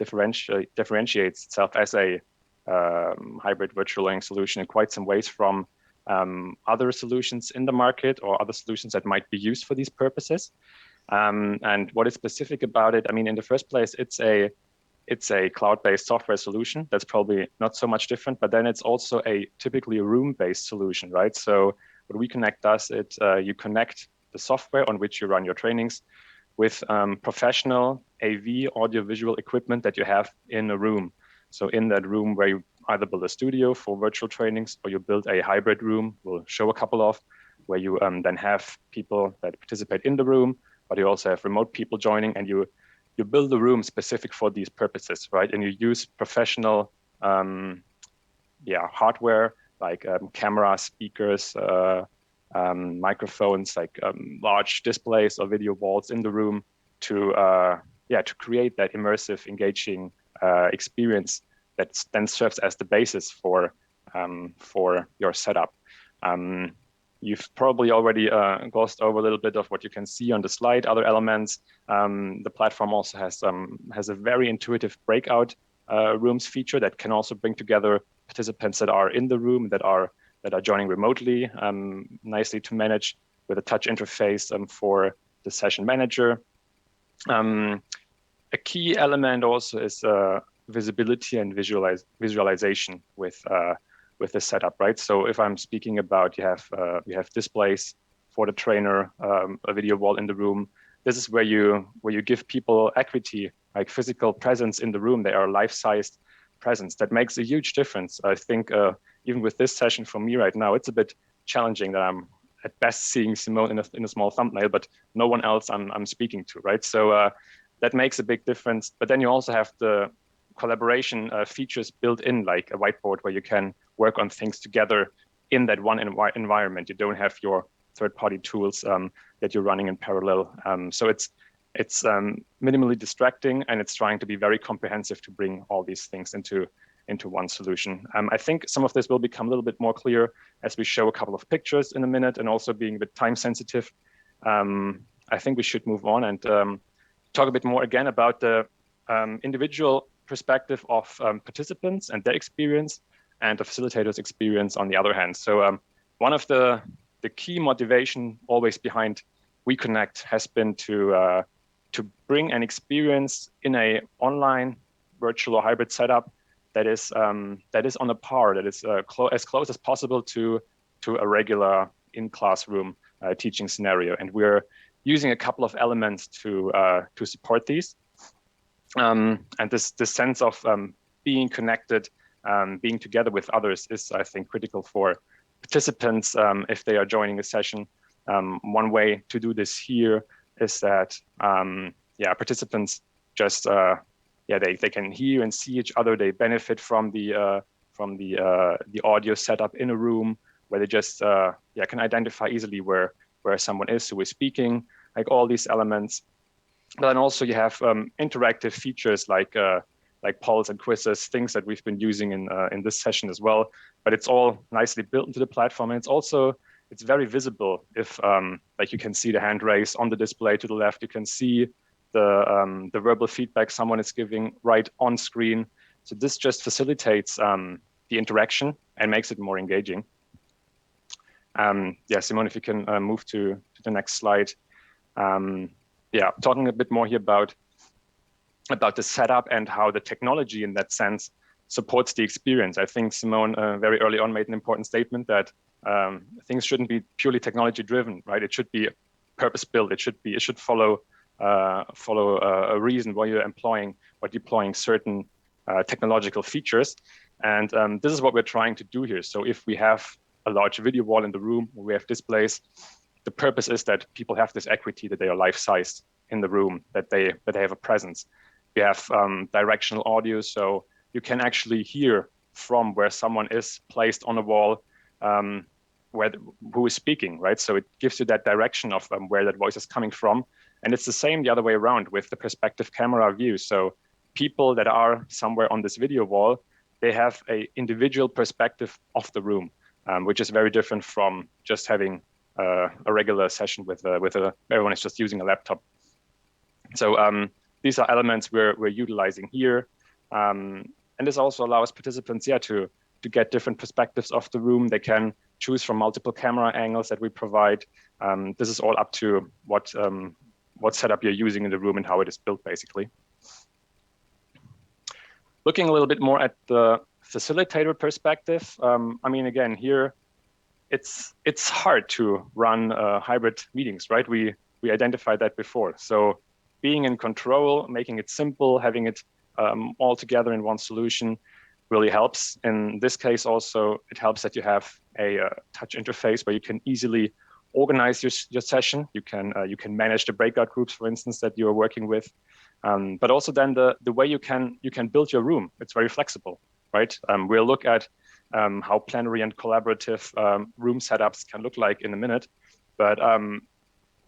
differentiates itself as a hybrid virtual learning solution in quite some ways from other solutions in the market or other solutions that might be used for these purposes. And what is specific about it? I mean, in the first place, it's a cloud-based software solution. That's probably not so much different, but then it's also typically a room-based solution, right? So what WeConnect does, you connect the software on which you run your trainings with professional AV audiovisual equipment that you have in a room. So in that room where you either build a studio for virtual trainings or you build a hybrid room, we'll show a couple of, where you then have people that participate in the room, but you also have remote people joining, and you build a room specific for these purposes, right? And you use professional hardware like cameras, speakers, microphones, like large displays or video walls in the room to create that immersive, engaging experience that then serves as the basis for your setup. You've probably already glossed over a little bit of what you can see on the slide. Other elements, the platform also has a very intuitive breakout rooms feature that can also bring together participants that are in the room that are joining remotely, nicely to manage with a touch interface for the session manager. A key element also is visibility and visualization with the setup, right? So if I'm speaking about you have displays for the trainer, a video wall in the room. This is where you give people equity, like physical presence in the room. They are life-sized presence. That makes a huge difference. I think even with this session for me right now, it's a bit challenging that I'm at best seeing Simone in a small thumbnail, but no one else I'm speaking to, right? So that makes a big difference. But then you also have the collaboration features built in, like a whiteboard where you can work on things together in that one environment. You don't have your third-party tools that you're running in parallel. So it's minimally distracting, and it's trying to be very comprehensive to bring all these things into one solution. I think some of this will become a little bit more clear as we show a couple of pictures in a minute, and also being a bit time sensitive. I think we should move on and talk a bit more again about the individual perspective of participants and their experience, and the facilitator's experience on the other hand. So one of the key motivation always behind WeConnect has been to bring an experience in a online virtual or hybrid setup that is on a par, that is as close as possible to a regular in-class room teaching scenario. And we're using a couple of elements to support these. And this sense of being connected, being together with others is, I think, critical for participants if they are joining a session. One way to do this here is that participants just they can hear and see each other. They benefit from the audio setup in a room where they just can identify easily where someone is who is speaking, like all these elements. But then also you have interactive features like polls and quizzes, things that we've been using in this session as well. But it's all nicely built into the platform, and it's very visible. If like you can see the hand raise on the display to the left, you can see the verbal feedback someone is giving right on screen. So this just facilitates the interaction and makes it more engaging. Simone, if you can move to the next slide. Talking a bit more here about the setup and how the technology in that sense supports the experience. I think Simone very early on made an important statement that things shouldn't be purely technology driven, right? It should be purpose built. It should follow a reason why you're deploying certain technological features. And this is what we're trying to do here. So if we have a large video wall in the room, we have displays, the purpose is that people have this equity, that they are life-sized in the room, that they have a presence. We have directional audio, so you can actually hear from where someone is placed on a wall, who is speaking, right? So it gives you that direction of where that voice is coming from. And it's the same the other way around with the perspective camera view. So people that are somewhere on this video wall, they have an individual perspective of the room, which is very different from just having a regular session with everyone is just using a laptop. So these are elements we're utilizing here. And this also allows participants to get different perspectives of the room. They can choose from multiple camera angles that we provide. This is all up to what what setup you're using in the room and how it is built, basically. Looking a little bit more at the facilitator perspective, I mean, again, here, it's hard to run hybrid meetings, right? We identified that before. So being in control, making it simple, having it all together in one solution really helps. In this case, also, it helps that you have a touch interface where you can easily organize your session. You can manage the breakout groups, for instance, that you're working with. But also then the way you can build your room, it's very flexible, right? We'll look at how plenary and collaborative room setups can look like in a minute. But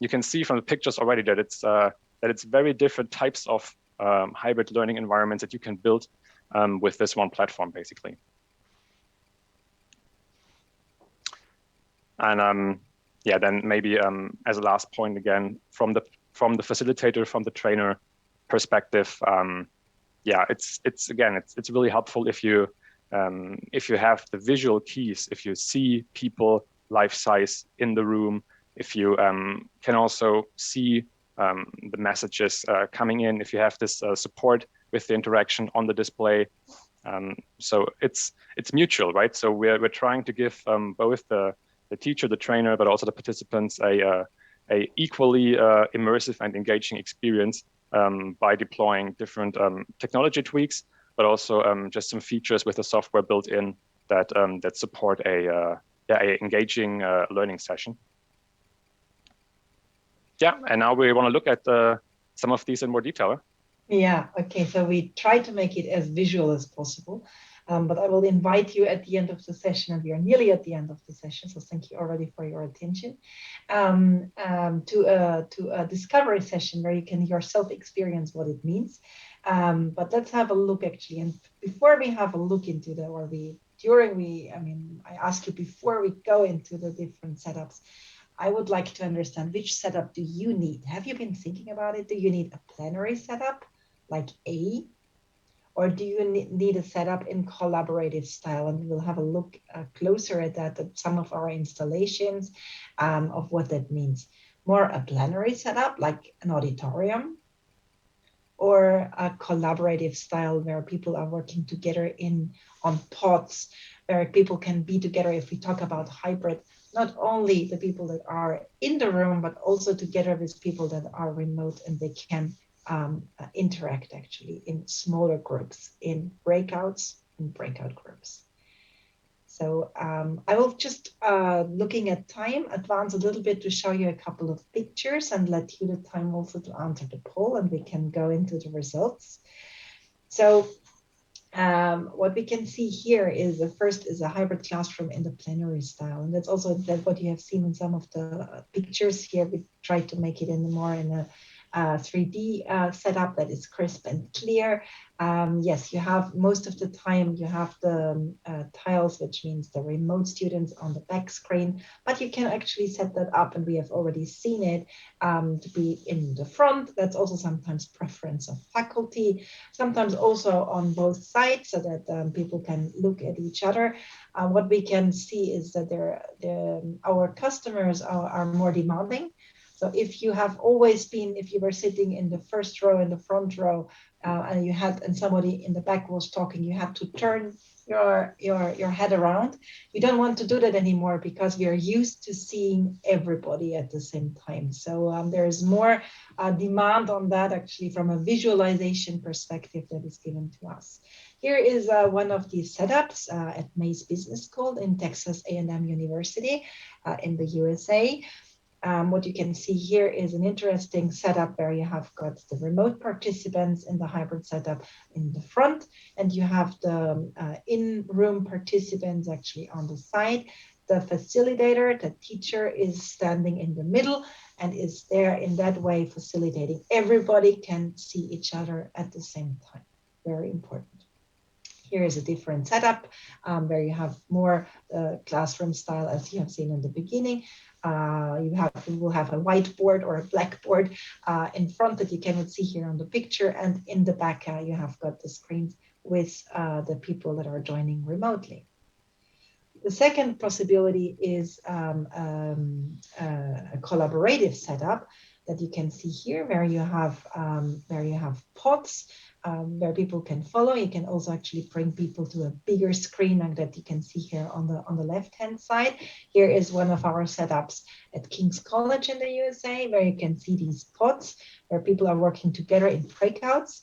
you can see from the pictures already that it's very different types of hybrid learning environments that you can build with this one platform, basically. And yeah, then maybe as a last point again, from the facilitator, from the trainer perspective, yeah, it's really helpful if you have the visual keys, if you see people life size in the room, if you can also see the messages coming in, if you have this support with the interaction on the display. So it's mutual, right? So we're trying to give both the teacher, the trainer, but also the participants a equally immersive and engaging experience by deploying different technology tweaks, but also just some features with the software built in that support a engaging learning session. Yeah, and now we want to look at some of these in more detail. Yeah, okay, so we try to make it as visual as possible, but I will invite you at the end of the session, and we are nearly at the end of the session, so thank you already for your attention, to a discovery session where you can yourself experience what it means. But let's have a look actually, and before we have a look into the, I ask you before we go into the different setups, I would like to understand which setup do you need? Have you been thinking about it? Do you need a plenary setup like A? Or do you need a setup in collaborative style? And we'll have a look closer at that, at some of our installations of what that means. More a plenary setup like an auditorium, or a collaborative style where people are working together on pods, where people can be together. If we talk about hybrid, not only the people that are in the room, but also together with people that are remote, and they can interact actually in smaller groups, in breakout groups. So I will just, looking at time, advance a little bit to show you a couple of pictures and let you the time also to answer the poll, and we can go into the results. So what we can see here is the first is a hybrid classroom in the plenary style. And that's also what you have seen in some of the pictures here. We tried to make it in a 3D setup that is crisp and clear. Yes, you have most of the time you have the tiles, which means the remote students on the back screen, but you can actually set that up, and we have already seen it to be in the front. That's also sometimes preference of faculty, sometimes also on both sides, so that people can look at each other. What we can see is that our customers are more demanding. So if you have always been, if you were sitting in the first row, in the front row, and somebody in the back was talking, you had to turn your head around. We don't want to do that anymore, because we are used to seeing everybody at the same time. So there is more demand on that actually from a visualization perspective that is given to us. Here is one of these setups at Mays Business School in Texas A&M University in the USA. What you can see here is an interesting setup where you have got the remote participants in the hybrid setup in the front, and you have the in-room participants actually on the side. The facilitator, the teacher, is standing in the middle and is there in that way facilitating. Everybody can see each other at the same time. Very important. Here is a different setup where you have more classroom style, as you have seen in the beginning. You will have a whiteboard or a blackboard in front that you cannot see here on the picture, and in the back you have got the screens with the people that are joining remotely. The second possibility is a collaborative setup. that you can see here, where you have pods, where people can follow. You can also actually bring people to a bigger screen like that you can see here on the left-hand side. Here is one of our setups at King's College in the USA, where you can see these pods where people are working together in breakouts.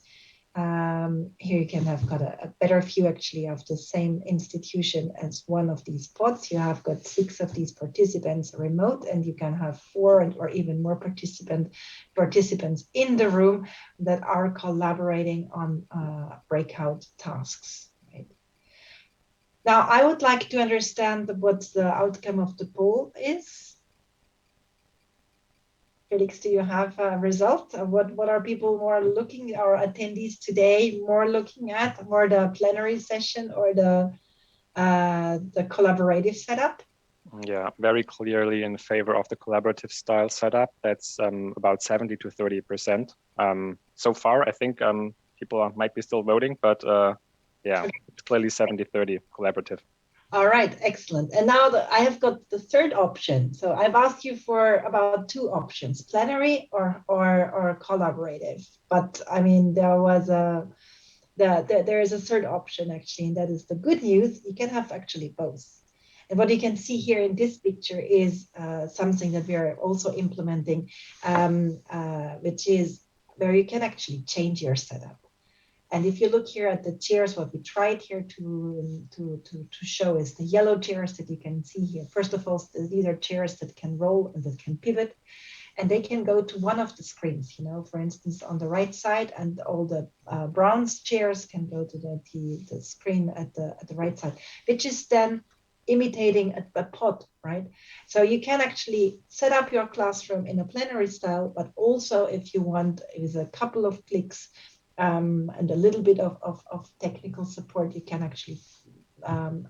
Here you can have got a better view actually of the same institution as one of these pods. You have got 6 of these participants remote, and you can have 4 or even more participants in the room that are collaborating on breakout tasks. Right? Now, I would like to understand what the outcome of the poll is. Felix, do you have a result? What are people more looking, our attendees today, more looking at, more the plenary session or the collaborative setup? Yeah, very clearly in favor of the collaborative style setup. That's about 70 to 30%. So far, I think people might be still voting, but yeah, it's clearly 70-30 collaborative. All right, excellent. And now I have got the third option. So I've asked you for about 2 options, plenary or collaborative. But I mean, there is a third option actually, and that is the good news. You can have actually both. And what you can see here in this picture is something that we are also implementing, which is where you can actually change your setup. And if you look here at the chairs, what we tried here to show is the yellow chairs that you can see here. First of all, these are chairs that can roll and that can pivot, and they can go to one of the screens, for instance, on the right side, and all the bronze chairs can go to the screen at the right side, which is then imitating a pod, right? So you can actually set up your classroom in a plenary style, but also if you want, with a couple of clicks, and a little bit of technical support, you can actually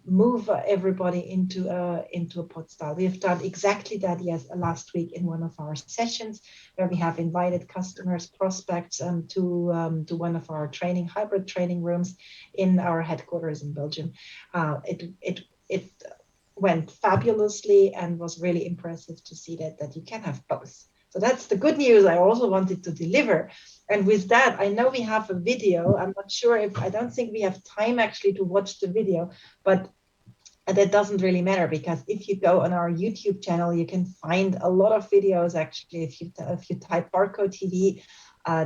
move everybody into a pod style. We have done exactly that last week in one of our sessions, where we have invited customers, prospects to one of our hybrid training rooms in our headquarters in Belgium. It went fabulously and was really impressive to see that you can have both. So that's the good news I also wanted to deliver. And with that, I know we have a video. I'm not sure I don't think we have time actually to watch the video, but that doesn't really matter, because if you go on our YouTube channel, you can find a lot of videos actually. If you type Barco TV,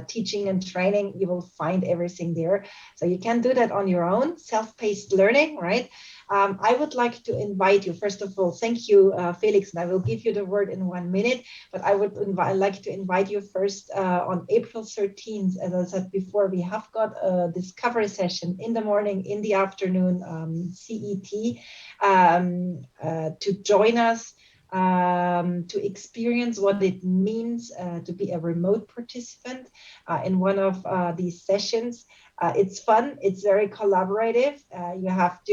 teaching and training, you will find everything there. So you can do that on your own, self-paced learning, right? I would like to invite you, first of all, thank you, Felix, and I will give you the word in 1 minute, but I would like to invite you first on April 13th, as I said before, we have got a discovery session in the morning, in the afternoon, CET, to join us, to experience what it means to be a remote participant in one of these sessions. It's fun. It's very collaborative. You have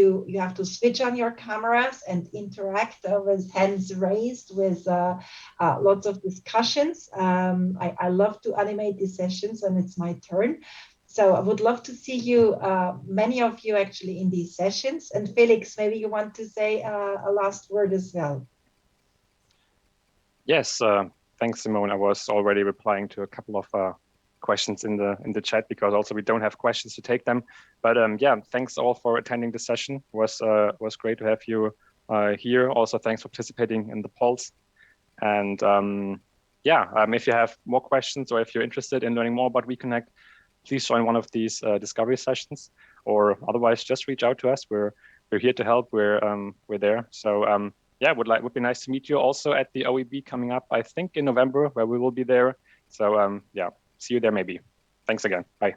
to switch on your cameras and interact with hands raised, with lots of discussions. I love to animate these sessions when it's my turn. So I would love to see you, many of you actually, in these sessions. And Felix, maybe you want to say a last word as well. Yes, thanks, Simone. I was already replying to a couple of questions in the chat, because also we don't have questions to take them. But yeah, thanks all for attending the session. It was great to have you here. Also, thanks for participating in the polls. And yeah, if you have more questions, or if you're interested in learning more about WeConnect, please join one of these discovery sessions, or otherwise just reach out to us. We're here to help. We're there. So yeah, would be nice to meet you also at the OEB coming up, I think in November, where we will be there. So yeah, see you there maybe. Thanks again. Bye.